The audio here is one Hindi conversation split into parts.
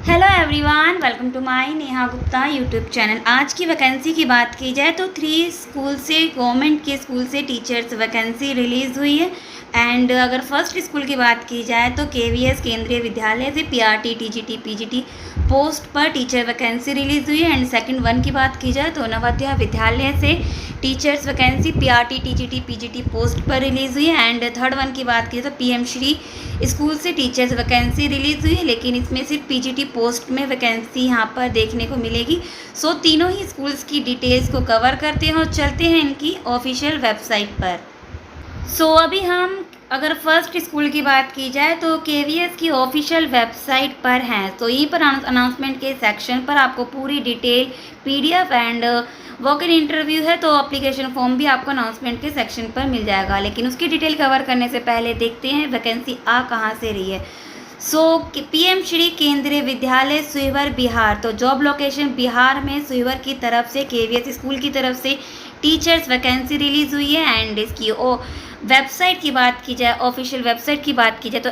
Hello everyone, welcome to my Neha Gupta YouTube channel. आज की वैकेंसी की बात की जाए तो 3 स्कूल से, गवर्नमेंट के स्कूल से टीचर्स वैकेंसी रिलीज़ हुई है। एंड अगर फर्स्ट स्कूल की बात की जाए तो केवीएस केंद्रीय विद्यालय से पीआरटी, टीजीटी, पीजीटी पोस्ट पर टीचर वैकेंसी रिलीज़ हुई है। एंड सेकंड वन की बात की जाए तो नवोदय विद्यालय से teachers vacancy PRT, TGT, PGT post पर रिलीज़ हुई है। एंड थर्ड वन की बात की तो पीएम श्री स्कूल से टीचर्स वैकेंसी रिलीज़ हुई है, लेकिन इसमें सिर्फ पीजीटी पोस्ट में वैकेंसी यहाँ पर देखने को मिलेगी। सो तीनों ही स्कूल्स की डिटेल्स को कवर करते हैं और चलते हैं इनकी ऑफिशियल वेबसाइट पर। सो अभी हम अगर फर्स्ट स्कूल की बात की जाए तो केवीएस की ऑफिशियल वेबसाइट पर हैं, तो यहीं पर अनाउंसमेंट के सेक्शन पर आपको पूरी detail PDF and walk in interview है, तो एप्लीकेशन फॉर्म भी आपको अनाउंसमेंट के सेक्शन पर मिल जाएगा। लेकिन उसकी डिटेल कवर करने से पहले देखते हैं वैकेंसी आ कहाँ से रही है। सो पीएम श्री केंद्रीय विद्यालय सुईवर बिहार, तो जॉब लोकेशन बिहार में सुईवर की तरफ से केवीएस स्कूल की तरफ से टीचर्स वैकेंसी रिलीज़ हुई है। एंड इसकी वेबसाइट की बात की जाए, ऑफिशियल वेबसाइट की बात की जाए तो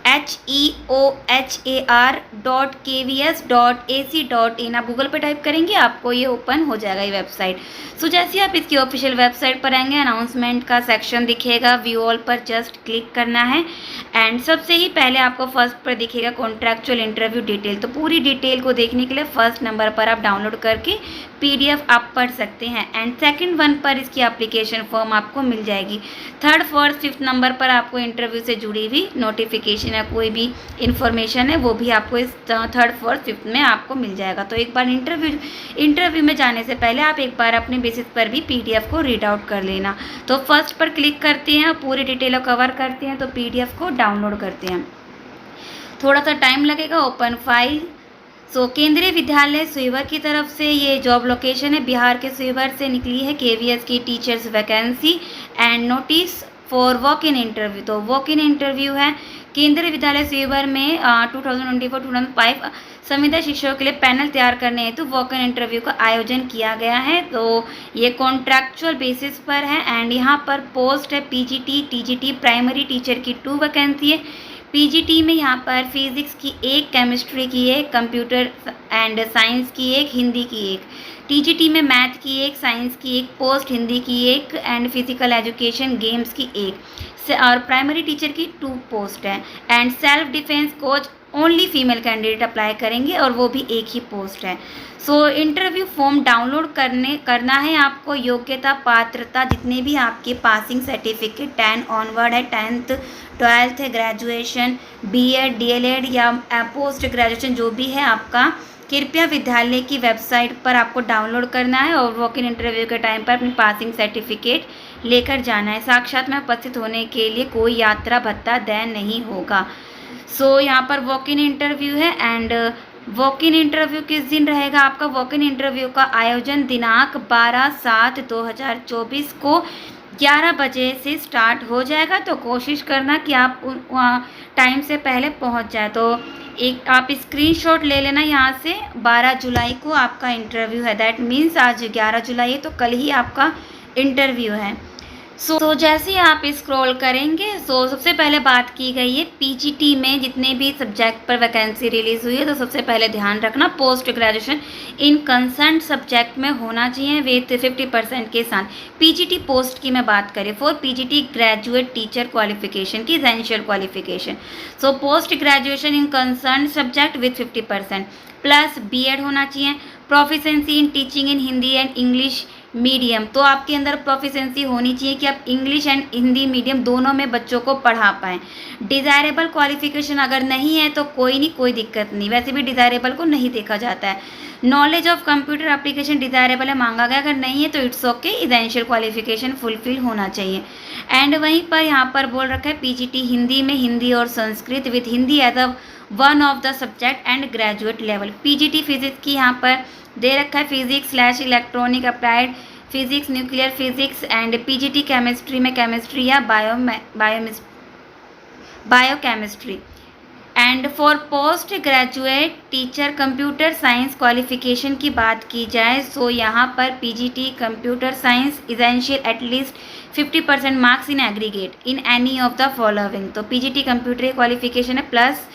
SEOHAR.kvs.ac.in आप गूगल पे टाइप करेंगे, आपको ये ओपन हो जाएगा ये वेबसाइट। सो जैसे ही आप इसकी ऑफिशियल वेबसाइट पर आएंगे, अनाउंसमेंट का सेक्शन दिखेगा, व्यू ऑल पर जस्ट क्लिक करना है। एंड सबसे ही पहले आपको फर्स्ट पर दिखेगा कॉन्ट्रैक्चुअल इंटरव्यू डिटेल, तो पूरी डिटेल को देखने के लिए फर्स्ट नंबर पर आप डाउनलोड करके पीडीएफ आप पढ़ सकते हैं। एंड सेकंड वन पर इसकी एप्लीकेशन फॉर्म आपको मिल जाएगी। थर्ड, फोर्थ, फिफ्थ नंबर पर आपको इंटरव्यू से जुड़ी हुई नोटिफिकेशन या कोई भी इंफॉर्मेशन है वो भी आपको इस थर्ड, फोर्थ, फिफ्थ में आपको मिल जाएगा। तो एक बार इंटरव्यू में जाने से पहले आप एक बार अपने बेसिस पर भी पीडीएफ को रीड आउट कर लेना। तो फर्स्ट पर क्लिक करते हैं, पूरी डिटेल कवर करते हैं, तो पीडीएफ को डाउनलोड करते हैं। थोड़ा सा टाइम लगेगा, ओपन फाइल। सो केंद्रीय विद्यालय सुईवर की तरफ से ये जॉब लोकेशन है, बिहार के सुईवर से निकली है केवीएस की teachers vacancy. And notice for walk in interview, तो वॉक इन इंटरव्यू है केंद्रीय विद्यालय सुईवर में 2024-2025 संविदा शिक्षकों के लिए पैनल तैयार करने हेतु वॉक इन इंटरव्यू का आयोजन किया गया है। तो ये कॉन्ट्रैक्चुअल बेसिस पर है। एंड यहाँ पर पोस्ट है पीजीटी, टीजीटी प्राइमरी टीचर की 2 वैकेंसी है। पीजीटी में यहाँ पर फिजिक्स की 1, केमिस्ट्री की 1, कंप्यूटर एंड साइंस की 1, हिंदी की 1। टीजीटी में मैथ की 1, साइंस की 1 पोस्ट, हिंदी की 1 एंड फिजिकल एजुकेशन गेम्स की 1 और प्राइमरी टीचर की 2 पोस्ट है। And self defence coach only female candidate apply करेंगे और वो भी 1 ही पोस्ट है। सो इंटरव्यू फॉर्म डाउनलोड करना है आपको। योग्यता, पात्रता, जितने भी आपके पासिंग सर्टिफिकेट 10 ऑनवर्ड है, 10th 12th है, ग्रेजुएशन, बीएड, डीएलएड या पोस्ट ग्रेजुएशन जो भी है आपका, कृपया विद्यालय की वेबसाइट पर आपको डाउनलोड करना है और वॉक इन इंटरव्यू के टाइम पर अपनी पासिंग सर्टिफिकेट लेकर जाना है। साक्षात में उपस्थित होने के लिए कोई यात्रा भत्ता देय नहीं होगा। सो यहाँ पर वॉक इन इंटरव्यू है। एंड वॉक इन इंटरव्यू किस दिन रहेगा आपका? वॉक इन इंटरव्यू का आयोजन दिनांक 12/7/2024 को 11 बजे से स्टार्ट हो जाएगा। तो कोशिश करना कि आप टाइम से पहले पहुंच जाए। तो एक आप स्क्रीनशॉट ले लेना यहाँ से। 12 जुलाई को आपका इंटरव्यू है, दैट मीन्स आज 11 जुलाई है, तो कल ही आपका इंटरव्यू है। सो जैसे आप स्क्रॉल करेंगे, सबसे पहले बात की गई है पीजीटी में जितने भी सब्जेक्ट पर वैकेंसी रिलीज़ हुई है, तो सबसे पहले ध्यान रखना post graduation in concern subject में होना चाहिए विथ 50% के साथ। पीजीटी पोस्ट की मैं बात करें, for PGT graduate teacher qualification की essential qualification. So post graduation in concern subject with 50% plus BEd होना चाहिए। Proficiency in teaching in Hindi and English medium, तो आपके अंदर प्रोफिशेंसी होनी चाहिए कि आप इंग्लिश एंड हिंदी मीडियम दोनों में बच्चों को पढ़ा पाएँ। डिज़ायरेबल क्वालिफिकेशन अगर नहीं है तो कोई नहीं, कोई दिक्कत नहीं, वैसे भी डिज़ायरेबल को नहीं देखा जाता है। Knowledge of computer application desirable है, मांगा गया, अगर नहीं है तो it's okay, essential qualification fulfil होना चाहिए। एंड वहीं पर यहाँ पर बोल रखा है पीजीटी हिंदी में हिंदी और Sanskrit with Hindi as a one of the subject and graduate level. PGT physics की यहाँ पर दे रखा है physics electronic applied physics, nuclear physics. And PGT chemistry में केमिस्ट्री या biochemistry. And for post graduate teacher computer science qualification की बात की जाए, सो यहाँ पर PGT computer science essential at least 50% marks in aggregate in any of the following. तो पीजीटी कंप्यूटर क्वालिफिकेशन है प्लस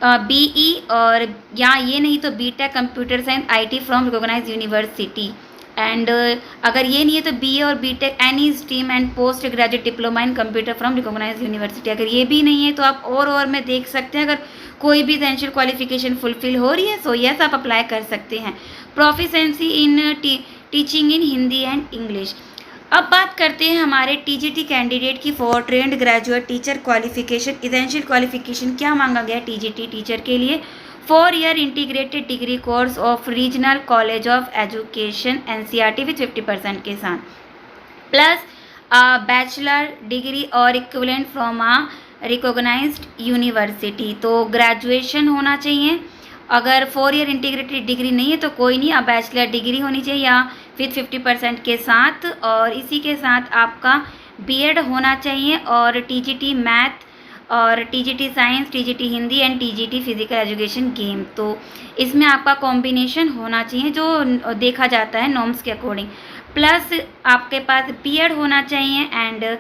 बीई और या ये नहीं तो BTech computer science IT from recognize university. And अगर ये नहीं है तो बीए और BTech any stream and post graduate diploma in computer from recognize university. अगर ये भी नहीं है तो आप और में देख सकते हैं, अगर कोई भी एसेंशियल क्वालिफिकेशन फुलफिल हो रही है सो यस आप अप्लाई कर सकते हैं। Proficiency in teaching in Hindi and English. अब बात करते हैं हमारे टीजीटी कैंडिडेट की for trained graduate teacher qualification. Essential qualification क्या मांगा गया टीजीटी टीचर के लिए? 4 year integrated degree course of regional college of education NCERT with 50% के साथ, प्लस बैचलर डिग्री और इक्विवेलेंट फ्रॉम रिकॉग्नाइज्ड यूनिवर्सिटी। तो ग्रेजुएशन होना चाहिए। अगर 4 ईयर इंटीग्रेटेड डिग्री नहीं है तो कोई नहीं, आप बैचलर डिग्री होनी चाहिए या विथ 50% के साथ, और इसी के साथ आपका बीएड होना चाहिए, और टीजीटी मैथ और TGT science, TGT Hindi and TGT physical education game. तो इसमें आपका कॉम्बिनेशन होना चाहिए जो देखा जाता है नॉर्म्स के अकॉर्डिंग। प्लस आपके पास बीएड होना चाहिए एंड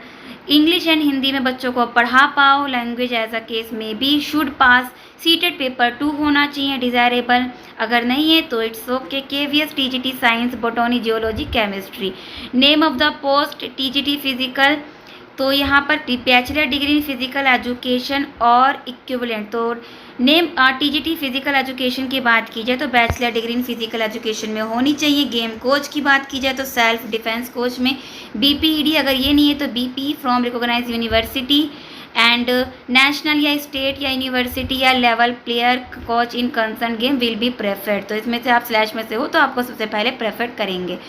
इंग्लिश एंड हिंदी में बच्चों को पढ़ा पाओ। लैंग्वेज एज अ केस में be should pass CTET paper 2 होना चाहिए डिज़ायरेबल। अगर नहीं है तो it's okay. KVS TGT science, botany, geology, chemistry. Name of the post TGT physical, तो यहाँ पर bachelor degree in physical education और इक्विवेलेंट। तो नेम टीजीटी फिजिकल एजुकेशन की बात की जाए तो bachelor degree in physical education में होनी चाहिए। गेम कोच की बात की जाए तो सेल्फ डिफेंस कोच में बीपीईडी, अगर ये नहीं है तो BP from recognize university and national या स्टेट या यूनिवर्सिटी या level player coach in concern game will be preferred. तो इसमें से आप स्लैश में से हो तो आपको सबसे पहले प्रेफर करेंगे।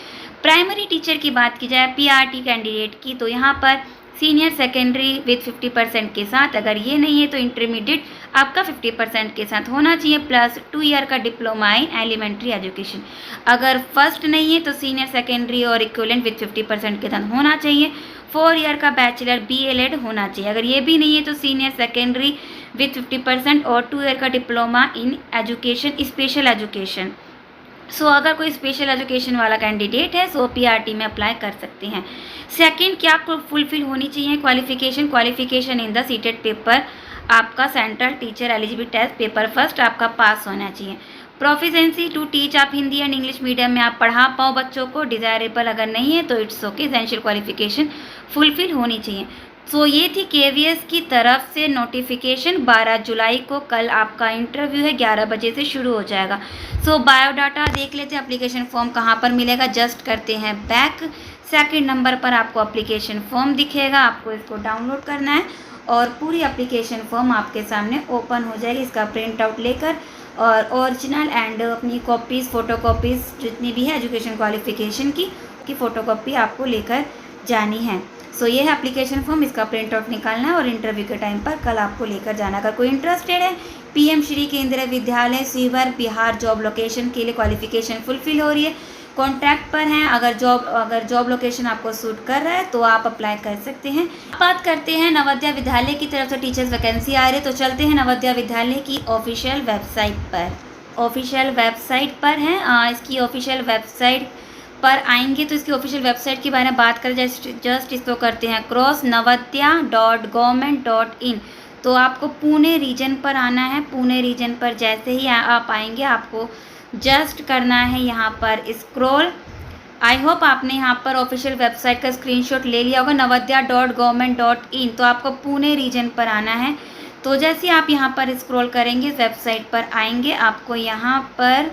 प्राइमरी टीचर की बात की जाए पीआरटी कैंडिडेट की, तो यहाँ पर सीनियर सेकेंडरी विथ 50% के साथ, अगर ये नहीं है तो इंटरमीडिएट आपका 50% के साथ होना चाहिए, प्लस 2 ईयर का डिप्लोमा इन एलिमेंट्री एजुकेशन। अगर फर्स्ट नहीं है तो सीनियर सेकेंडरी और इक्विवेलेंट विथ 50% के साथ होना चाहिए। 4 ईयर का बैचलर बीएलएड होना चाहिए। अगर ये भी नहीं है तो सीनियर सेकेंडरी विथ 50% और 2 ईयर का diploma in education special education. So अगर कोई स्पेशल एजुकेशन वाला कैंडिडेट है सो पीआरटी में अप्लाई कर सकते हैं। सेकंड क्या फुलफिल होनी चाहिए qualification in the CTET paper, आपका central teacher eligibility test paper first आपका पास होना चाहिए। प्रोफिशेंसी टू टीच, आप हिंदी एंड इंग्लिश मीडियम में आप पढ़ा पाओ बच्चों को, डिज़ायरेबल अगर नहीं है तो it's okay. Essential qualification fulfil होनी चाहिए। सो ये थी केवीएस की तरफ से नोटिफिकेशन। 12 जुलाई को कल आपका इंटरव्यू है, 11 बजे से शुरू हो जाएगा। सो बायोडाटा देख लेते हैं, एप्लीकेशन फॉर्म कहाँ पर मिलेगा। जस्ट करते हैं बैक, सेकंड नंबर पर आपको एप्लीकेशन फॉर्म दिखेगा, आपको इसको डाउनलोड करना है और पूरी एप्लीकेशन फॉर्म आपके सामने ओपन हो जाएगी। इसका प्रिंट आउट लेकर और ओरिजिनल एंड अपनी कॉपीज़, फ़ोटोकॉपीज़ जितनी भी है एजुकेशन क्वालिफिकेशन की फ़ोटोकॉपी आपको लेकर जानी है। सो ये है एप्लीकेशन फॉर्म, इसका प्रिंट आउट निकालना है और इंटरव्यू के टाइम पर कल आपको लेकर जाना। अगर कोई इंटरेस्टेड है पीएम श्री केंद्रीय विद्यालय सीवर बिहार जॉब लोकेशन के लिए क्वालिफिकेशन फुलफिल हो रही है, कॉन्ट्रैक्ट पर हैं, अगर जॉब लोकेशन आपको सूट कर रहा है तो आप अप्लाई कर सकते हैं। बात करते हैं नवोदय विद्यालय की तरफ से टीचर्स वैकेंसी आ रही है, तो चलते हैं नवोदय विद्यालय की ऑफिशियल वेबसाइट पर। ऑफिशियल वेबसाइट पर हैं, इसकी ऑफिशियल वेबसाइट पर आएंगे तो इसकी ऑफिशियल वेबसाइट के बारे में बात करें जस्ट इसको करते हैं crossnavodaya.government.in। तो आपको पुणे रीजन पर आना है। पुणे रीजन पर जैसे ही आप आएंगे आपको जस्ट करना है यहाँ पर स्क्रॉल। आई होप आपने यहाँ पर ऑफिशियल वेबसाइट का स्क्रीनशॉट ले लिया होगा, navodaya.government.in। तो आपको पुणे रीजन पर आना है। तो जैसे आप यहाँ पर स्क्रॉल करेंगे वेबसाइट पर आएंगे, आपको यहाँ पर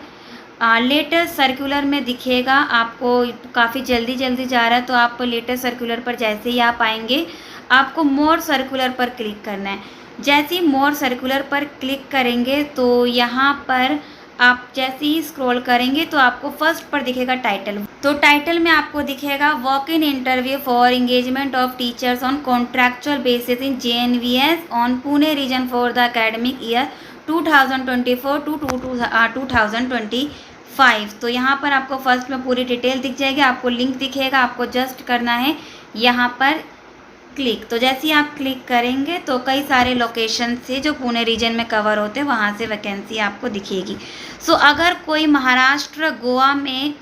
लेटेस्ट सर्कुलर में दिखेगा, आपको काफ़ी जल्दी जा रहा है तो आप लेटेस्ट सर्कुलर पर जैसे ही आप आएंगे आपको मोर सर्कुलर पर क्लिक करना है। जैसे ही मोर सर्कुलर पर क्लिक करेंगे तो यहाँ पर आप जैसे ही स्क्रॉल करेंगे तो आपको फर्स्ट पर दिखेगा टाइटल। तो टाइटल में आपको दिखेगा walk in interview for engagement of teachers on contractual basis in JNVS on Pune region for the academic year 2024 to 2025। तो यहाँ पर आपको फर्स्ट में पूरी डिटेल दिख जाएगी, आपको लिंक दिखेगा, आपको जस्ट करना है यहाँ पर क्लिक। तो जैसे ही आप क्लिक करेंगे तो कई सारे लोकेशन से जो पुणे रीजन में कवर होते हैं वहाँ से वैकेंसी आपको दिखेगी। सो अगर कोई महाराष्ट्र गोवा में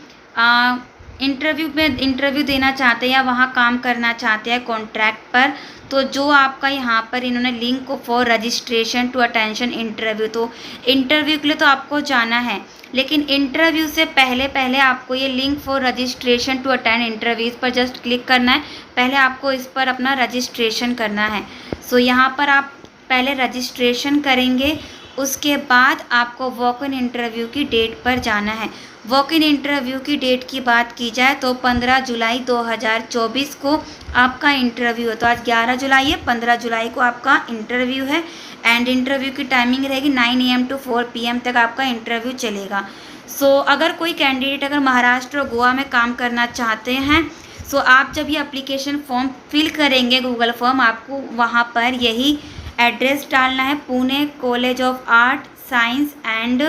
इंटरव्यू देना चाहते हैं या वहाँ काम करना चाहते हैं कॉन्ट्रैक्ट पर, तो जो आपका यहाँ पर इन्होंने link for registration to attention interview, तो इंटरव्यू के लिए तो आपको जाना है, लेकिन इंटरव्यू से पहले पहले आपको ये link for registration to attend interviews पर जस्ट क्लिक करना है। पहले आपको इस पर अपना रजिस्ट्रेशन करना है। सो यहाँ पर आप पहले रजिस्ट्रेशन करेंगे, उसके बाद आपको वॉक इन इंटरव्यू की डेट पर जाना है। वॉक इन इंटरव्यू की डेट की बात की जाए तो 15 जुलाई 2024 को आपका इंटरव्यू है। तो आज 11 जुलाई है, 15 जुलाई को आपका इंटरव्यू है एंड इंटरव्यू की टाइमिंग रहेगी 9 AM to 4 PM तक आपका इंटरव्यू चलेगा। सो अगर कोई कैंडिडेट अगर महाराष्ट्र और गोवा में काम करना चाहते हैं, सो आप जब ये एप्लीकेशन फॉर्म फिल करेंगे गूगल फॉर्म, आपको वहाँ पर यही एड्रेस डालना है, Pune college of art science and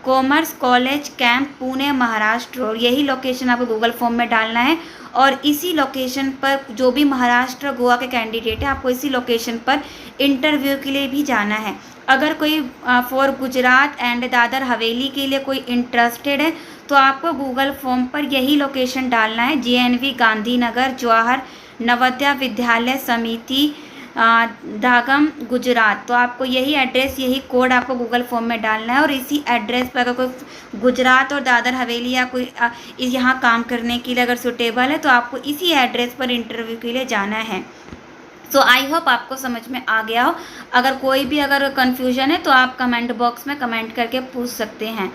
commerce college camp Pune Maharashtra, और यही लोकेशन आपको गूगल फॉर्म में डालना है। और इसी लोकेशन पर जो भी महाराष्ट्र गोवा के कैंडिडेट है, आपको इसी लोकेशन पर इंटरव्यू के लिए भी जाना है। अगर कोई फॉर गुजरात एंड दादर हवेली के लिए कोई इंटरेस्टेड है, तो आपको गूगल फॉर्म पर यही लोकेशन डालना है, JNV गांधीनगर जवाहर नवोदय विद्यालय समिति धागम गुजरात। तो आपको यही एड्रेस यही कोड आपको गूगल फॉर्म में डालना है, और इसी एड्रेस पर अगर कोई गुजरात और दादर हवेली या कोई यहाँ काम करने के लिए अगर सूटेबल है, तो आपको इसी एड्रेस पर इंटरव्यू के लिए जाना है। सो आई होप आपको समझ में आ गया हो। अगर कोई भी अगर कन्फ्यूजन है तो आप कमेंट बॉक्स में कमेंट करके पूछ सकते हैं।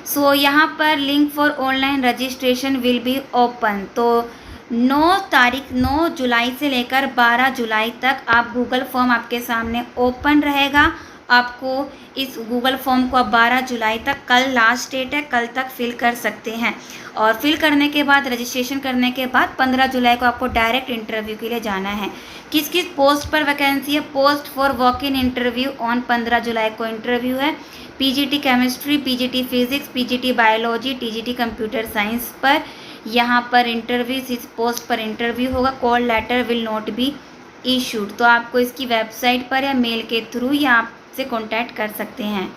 सो यहाँ पर link for online registration will be open. तो 9 जुलाई से लेकर 12 जुलाई तक आप गूगल फॉर्म आपके सामने ओपन रहेगा। आपको इस गूगल फॉर्म को अब 12 जुलाई तक, कल लास्ट डेट है, कल तक फिल कर सकते हैं। और फिल करने के बाद रजिस्ट्रेशन करने के बाद 15 जुलाई को आपको डायरेक्ट इंटरव्यू के लिए जाना है। किस किस पोस्ट पर वैकेंसी है? Post for walk in interview on 15 जुलाई को इंटरव्यू है। PGT chemistry, PGT physics, PGT biology, TGT computer science पर यहाँ पर इंटरव्यू, इस पोस्ट पर इंटरव्यू होगा। Call letter will not be issued. तो आपको इसकी वेबसाइट पर या मेल के थ्रू या आपसे कॉन्टैक्ट कर सकते हैं।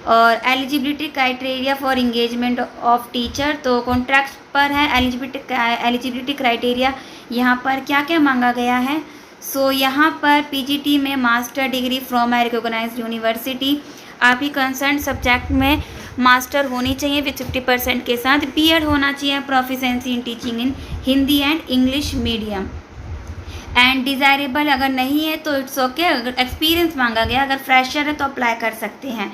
और eligibility criteria for engagement of teacher, तो कॉन्ट्रैक्ट पर है। एलिजिबिलिटी क्राइटेरिया यहाँ पर क्या क्या मांगा गया है? सो यहाँ पर PGT में master degree from a recognized university, आपकी कंसर्न सब्जेक्ट में मास्टर होनी चाहिए विथ 50% के साथ, B.Ed होना चाहिए, proficiency in teaching in Hindi and English medium. And desirable अगर नहीं है तो इट्स ओके। अगर एक्सपीरियंस मांगा गया, अगर फ्रेशर है तो अप्लाई कर सकते हैं।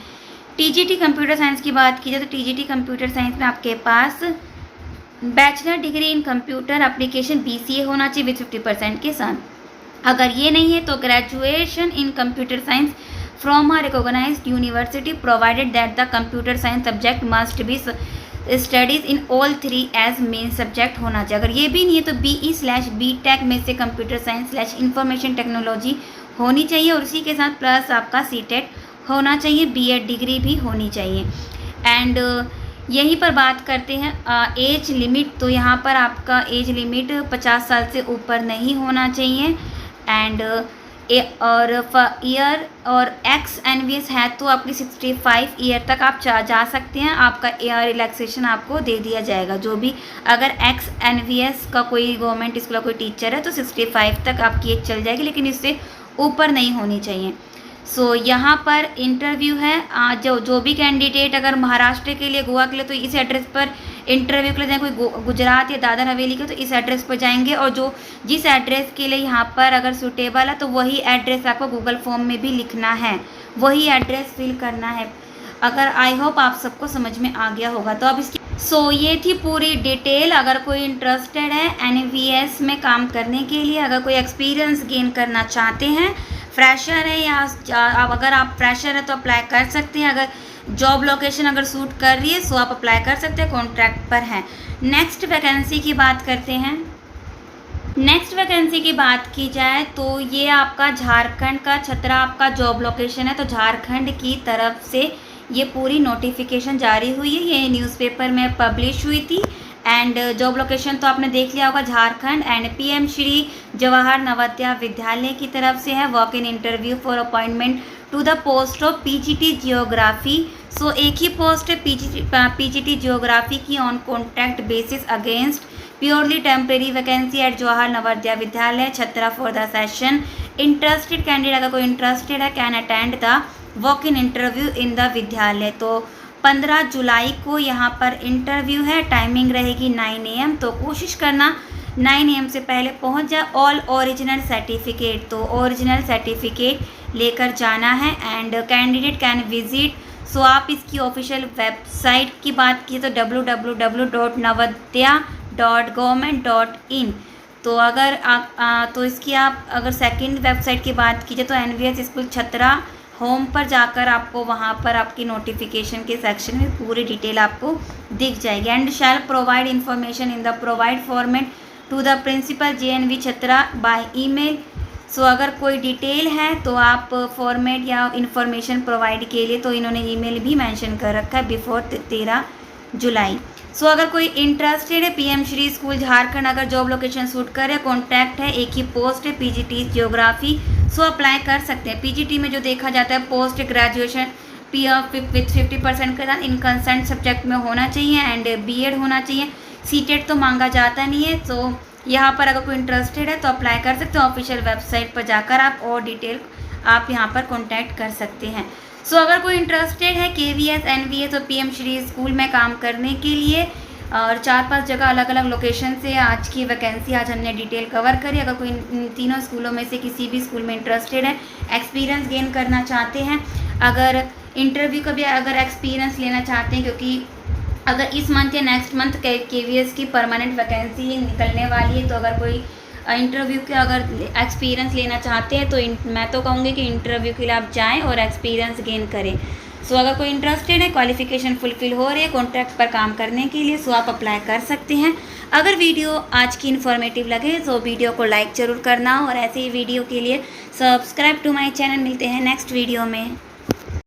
TGT कंप्यूटर साइंस की बात की जाए तो TGT कंप्यूटर साइंस में आपके पास bachelor degree in computer application BCA होना चाहिए विथ 50% के साथ। अगर ये नहीं है तो graduation in computer science from a recognized university provided that the computer science subject must be studies in all 3 as main subject होना चाहिए। अगर ये भी नहीं है तो BE/BTech में से कंप्यूटर साइंस/इंफॉर्मेशन टेक्नोलॉजी होनी चाहिए, और उसी के साथ प्लस आपका CTET होना चाहिए, B.Ed डिग्री भी होनी चाहिए। एंड यहीं पर बात करते हैं एज लिमिट। तो यहाँ पर आपका एज लिमिट 50 साल से ऊपर नहीं होना चाहिए। एंड और ईयर और XNVS है तो आपकी 65 ईयर तक आप जा सकते हैं। आपका ईयर रिलैक्सेशन आपको दे दिया जाएगा। जो भी अगर XNVS का कोई गवर्नमेंट स्कूल का कोई टीचर है तो 65 तक आपकी एज चल जाएगी, लेकिन इससे ऊपर नहीं होनी चाहिए। सो यहाँ पर इंटरव्यू है। जो भी कैंडिडेट अगर महाराष्ट्र के लिए, गोवा के लिए, तो इस एड्रेस पर इंटरव्यू के लिए जाएँ। कोई गुजरात या दादर हवेली के तो इस एड्रेस पर जाएंगे, और जो जिस एड्रेस के लिए यहाँ पर अगर सूटेबल है तो वही एड्रेस आपको गूगल फॉर्म में भी लिखना है, वही एड्रेस फिल करना है। अगर आई होप आप सबको समझ में आ गया होगा। तो अब इसकी ये थी पूरी डिटेल। अगर कोई इंटरेस्टेड है NVS में काम करने के लिए, अगर कोई एक्सपीरियंस गेन करना चाहते हैं, फ्रेशर है या अगर आप फ्रेशर है तो अप्लाई कर सकते हैं। अगर जॉब लोकेशन अगर सूट कर रही है सो आप अप्लाई कर सकते हैं, कॉन्ट्रैक्ट पर है। नेक्स्ट वैकेंसी की बात करते हैं। नेक्स्ट वैकेंसी की बात की जाए तो ये आपका झारखंड का छतरा आपका जॉब लोकेशन है। तो झारखंड की तरफ से ये पूरी नोटिफिकेशन जारी हुई है, ये न्यूज़पेपर में पब्लिश हुई थी। एंड जॉब लोकेशन तो आपने देख लिया होगा, झारखंड। एंड PM श्री जवाहर नवोदय विद्यालय की तरफ से है। Walk in interview for appointment to the post of PGT geography so एक ही पोस्ट है पीजीटी ज्योग्राफी की on contract basis against purely temporary vacancy at Jawahar Navodaya Vidyalaya Chatra for the session. Interested candidate अगर कोई इंटरेस्टेड है can attend the walk in interview in the Vidyalaya. तो 15 जुलाई को यहाँ पर इंटरव्यू है, टाइमिंग रहेगी 9 AM। तो कोशिश करना 9 AM से पहले पहुँच जाए। ऑल ओरिजिनल सर्टिफिकेट, तो ओरिजिनल सर्टिफिकेट लेकर जाना है एंड कैंडिडेट कैन विजिट। सो आप इसकी ऑफिशियल वेबसाइट की बात की तो www.navodaya.government.in। तो अगर आप तो इसकी आप अगर सेकंड वेबसाइट की बात कीजिए तो NVS स्कूल छत्रा होम पर जाकर आपको वहाँ पर आपकी नोटिफिकेशन के सेक्शन में पूरी डिटेल आपको दिख जाएगी। And shall provide information in the provide format to the principal JNV Chatra by email. So अगर कोई डिटेल है तो आप फॉर्मेट या इन्फॉर्मेशन प्रोवाइड के लिए तो इन्होंने ईमेल भी मेंशन कर रखा है बिफोर 13 जुलाई। सो अगर कोई इंटरेस्टेड है PM श्री स्कूल झारखंड, अगर जॉब लोकेशन सूट करे, कॉन्टैक्ट है, एक ही पोस्ट है PGT ज्योग्राफी, सो अप्लाई कर सकते हैं। PGT में जो देखा जाता है पोस्ट ग्रेजुएशन विथ 50% के साथ इन कंसर्न सब्जेक्ट में होना चाहिए एंड BEd होना चाहिए। सीटेट तो मांगा जाता नहीं है। तो यहाँ पर अगर कोई इंटरेस्टेड है तो अप्लाई कर सकते हो। ऑफिशियल वेबसाइट पर जाकर आप और डिटेल आप यहाँ पर कॉन्टैक्ट कर सकते हैं। सो अगर कोई इंटरेस्टेड है KVS NVS और PM श्री स्कूल में काम करने के लिए, और 4-5 जगह अलग अलग लोकेशन से आज की वैकेंसी आज हमने डिटेल कवर करी। अगर कोई इन तीनों स्कूलों में से किसी भी स्कूल में इंटरेस्टेड है, एक्सपीरियंस गेन करना चाहते हैं, अगर इंटरव्यू का भी अगर एक्सपीरियंस लेना चाहते हैं, क्योंकि अगर इस मंथ या नेक्स्ट मंथ KVS की परमानेंट वैकेंसी निकलने वाली है, तो अगर कोई इंटरव्यू के अगर एक्सपीरियंस लेना चाहते हैं तो मैं तो कहूँगी कि इंटरव्यू के लिए आप जाएं और एक्सपीरियंस गेन करें। सो अगर कोई इंटरेस्टेड है, क्वालिफिकेशन फुलफिल हो रही है कॉन्ट्रैक्ट पर काम करने के लिए, सो आप अप्लाई कर सकते हैं। अगर वीडियो आज की इन्फॉर्मेटिव लगे तो वीडियो को लाइक ज़रूर करना और ऐसे ही वीडियो के लिए सब्सक्राइब टू माय चैनल। मिलते हैं नेक्स्ट वीडियो में।